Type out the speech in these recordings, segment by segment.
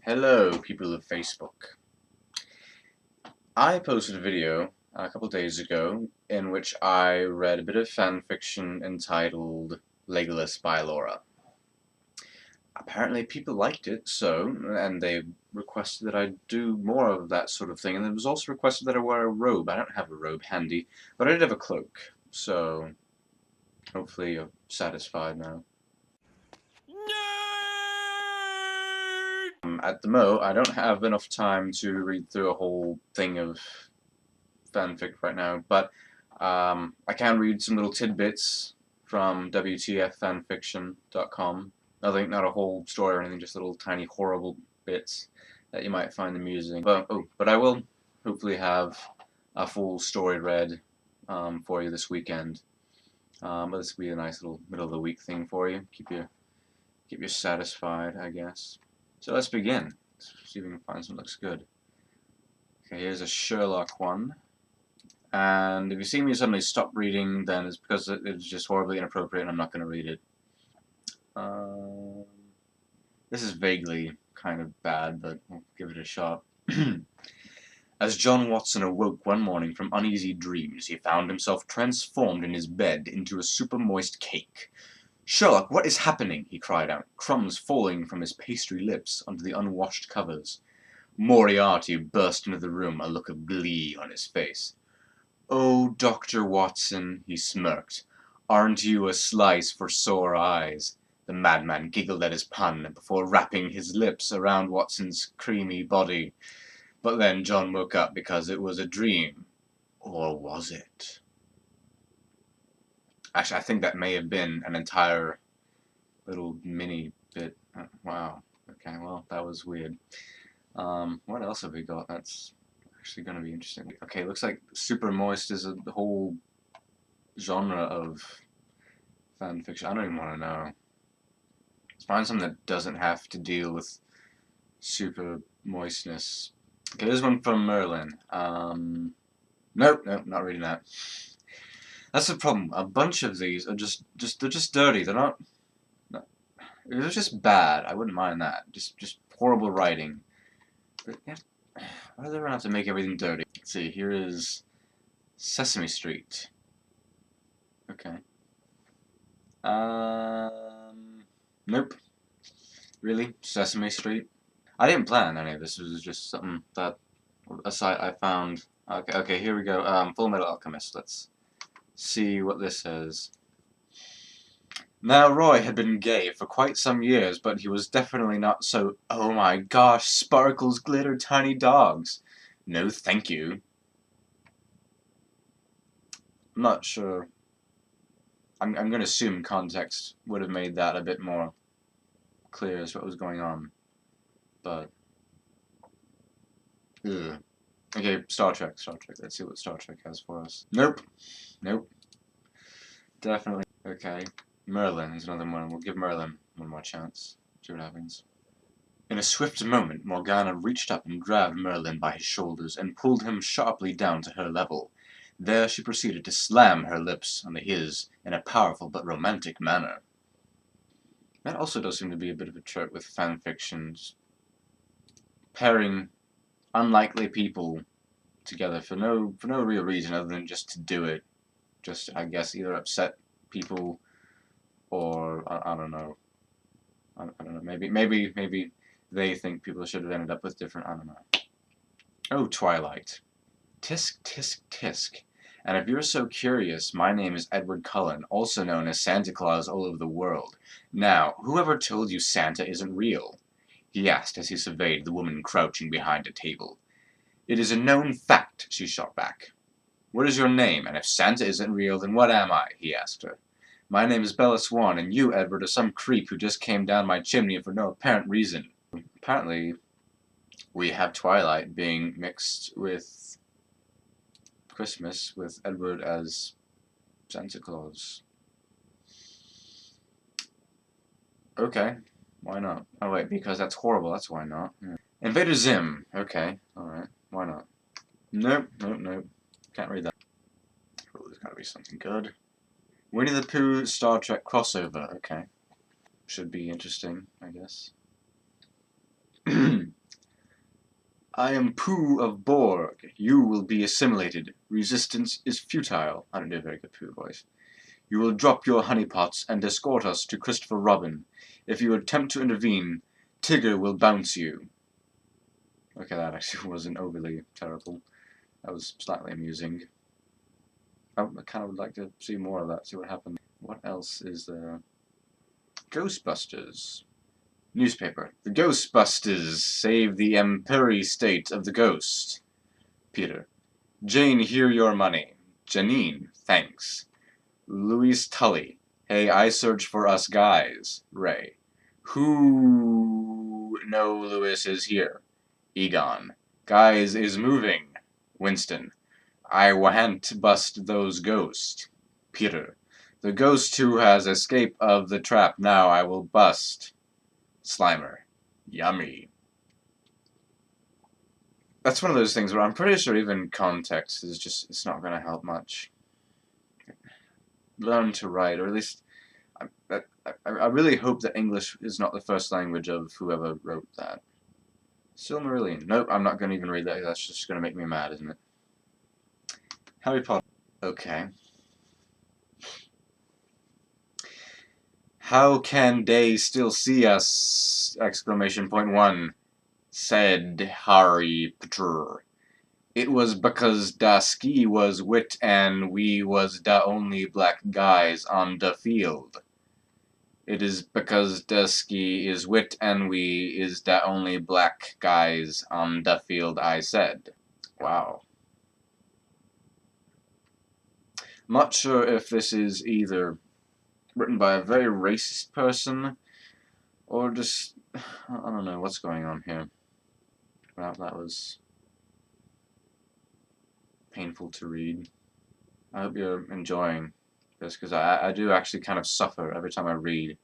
Hello, people of Facebook. I posted a video a couple days ago in which I read a bit of fan fiction entitled Legolas by Laura. Apparently people liked it, and they requested that I do more of that sort of thing, and it was also requested that I wear a robe. I don't have a robe handy, but I did have a cloak, so hopefully you're satisfied now. At the Mo, I don't have enough time to read through a whole thing of fanfic right now, but I can read some little tidbits from WTFfanfiction.com. Nothing, not a whole story or anything, just little tiny horrible bits that you might find amusing. But I will hopefully have a full story read for you this weekend. But this will be a nice little middle of the week thing for you. Keep you satisfied, I guess. So let's begin. Let's see if we can find something that looks good. Okay, here's a Sherlock one. And if you see me suddenly stop reading, then it's because it's just horribly inappropriate and I'm not going to read it. This is vaguely kind of bad, but we'll give it a shot. As John Watson awoke one morning from uneasy dreams, he found himself transformed in his bed into a super-moist cake. "Sherlock, what is happening?" he cried out, crumbs falling from his pastry lips onto the unwashed covers. Moriarty burst into the room, a look of glee on his face. "Oh, Dr. Watson," he smirked, "aren't you a slice for sore eyes?" The madman giggled at his pun before wrapping his lips around Watson's creamy body. But then John woke up because it was a dream. Or was it? Actually, I think that may have been an entire little mini bit. Wow. Okay, well, that was weird. What else have we got? That's actually going to be interesting. Okay, looks like super moist is a whole genre of fan fiction. I don't even want to know. Let's find something that doesn't have to deal with super moistness. Okay, there's one from Merlin. Nope, not reading that. That's the problem. A bunch of these are they're just dirty. They're not. If it was just bad, I wouldn't mind that. Just horrible writing. But yeah, why do they have to make everything dirty? Let's see. Here is Sesame Street. Okay. Nope. Really, Sesame Street. I didn't plan any of this. It was just something that a site I found. Okay. Here we go. Full Metal Alchemist. Let's see what this says. Now, Roy had been gay for quite some years, but he was definitely not so, "Oh my gosh, sparkles, glitter, tiny dogs." No, thank you. I'm not sure. I'm going to assume context would have made that a bit more clear as to what was going on. But, ugh. Okay, Star Trek. Let's see what Star Trek has for us. Nope. Definitely. Okay. Merlin is another one. We'll give Merlin one more chance. See what happens. In a swift moment, Morgana reached up and grabbed Merlin by his shoulders and pulled him sharply down to her level. There she proceeded to slam her lips onto his in a powerful but romantic manner. That also does seem to be a bit of a trope with fanfictions. Pairing unlikely people together for no real reason other than just to do it. Just, I guess, either upset people or I don't know. I don't know. Maybe they think people should have ended up with different. I don't know. Oh, Twilight. Tisk, tisk, tisk. And if you're so curious, my name is Edward Cullen, also known as Santa Claus all over the world. Now, whoever told you Santa isn't real? He asked as he surveyed the woman crouching behind a table. It is a known fact, she shot back. What is your name, and if Santa isn't real, then what am I? He asked her. My name is Bella Swan, and you, Edward, are some creep who just came down my chimney for no apparent reason. Apparently, we have Twilight being mixed with Christmas, with Edward as Santa Claus. Okay, why not? Oh wait, because that's horrible, that's why not. Yeah. Invader Zim. Okay, alright, why not? Nope. Can't read that. Oh, there's gotta be something good. Winnie the Pooh Star Trek crossover. Okay. Should be interesting, I guess. I am Pooh of Borg. You will be assimilated. Resistance is futile. I don't do a very good Pooh voice. You will drop your honeypots and escort us to Christopher Robin. If you attempt to intervene, Tigger will bounce you. Okay, that actually wasn't overly terrible. That was slightly amusing. I kind of would like to see more of that, see what happens. What else is there? Ghostbusters. Newspaper. The Ghostbusters save the Empire State of the Ghost. Peter. Jane, here your money. Janine, thanks. Louise Tully. Hey, I search for us guys. Ray. Who? No, Louis is here. Egon. Guys is moving. Winston. I want bust those ghosts. Peter. The ghost who has escaped of the trap now I will bust. Slimer. Yummy. That's one of those things where I'm pretty sure even context is just, it's not going to help much. Learn to write, or at least, I really hope that English is not the first language of whoever wrote that. Silmarillion. Nope, I'm not going to even read that. That's just going to make me mad, isn't it? Harry Potter. Okay. How can they still see us? Exclamation point 1. Said Harry Potter. It was because da ski was wit and we was da only black guys on the field. It is because da ski is wit and we is da only black guys on the field, I said. Wow. I'm not sure if this is either written by a very racist person or just, I don't know what's going on here. Wow, that was painful to read. I hope you're enjoying this, because I do actually kind of suffer every time I read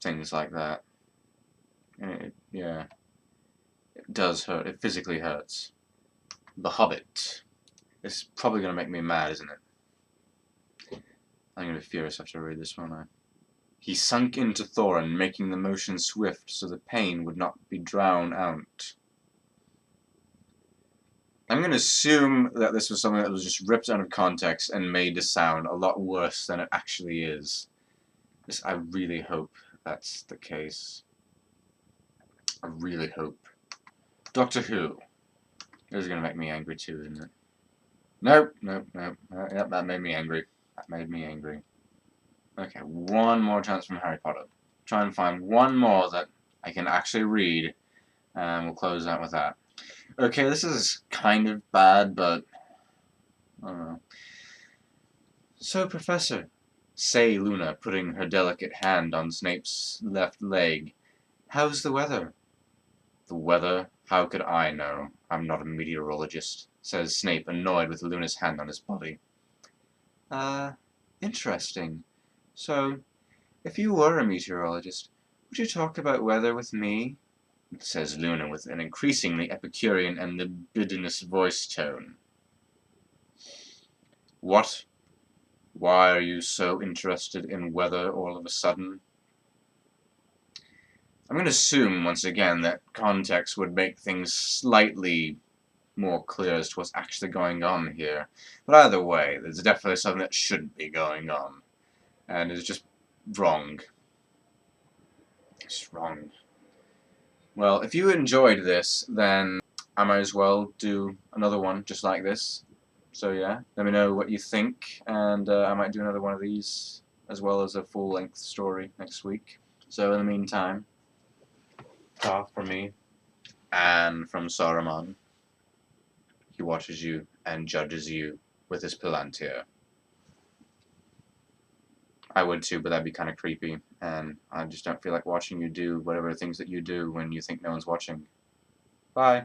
things like that. And yeah, it does hurt. It physically hurts. The Hobbit. It's probably going to make me mad, isn't it? I'm going to be furious after I read this one. He sunk into Thorin, making the motion swift so the pain would not be drowned out. I'm going to assume that this was something that was just ripped out of context and made to sound a lot worse than it actually is. I really hope that's the case. I really hope. Doctor Who. This is going to make me angry too, isn't it? Nope, nope, nope. Yep, that made me angry. That made me angry. Okay, one more chance from Harry Potter. Try and find one more that I can actually read, and we'll close out with that. Okay, this is kind of bad, but I don't know. So, Professor, say Luna, putting her delicate hand on Snape's left leg, how's the weather? The weather? How could I know? I'm not a meteorologist, says Snape, annoyed with Luna's hand on his body. Interesting. So, if you were a meteorologist, would you talk about weather with me? Says Luna with an increasingly Epicurean and libidinous voice tone. What? Why are you so interested in weather all of a sudden? I'm going to assume, once again, that context would make things slightly more clear as to what's actually going on here. But either way, there's definitely something that shouldn't be going on. And is just wrong. It's wrong. Well, if you enjoyed this, then I might as well do another one just like this. So yeah, let me know what you think, and I might do another one of these, as well as a full-length story next week. So in the meantime, ta from me, and from Saruman. He watches you and judges you with his Palantir. I would too, but that'd be kind of creepy, and I just don't feel like watching you do whatever things that you do when you think no one's watching. Bye.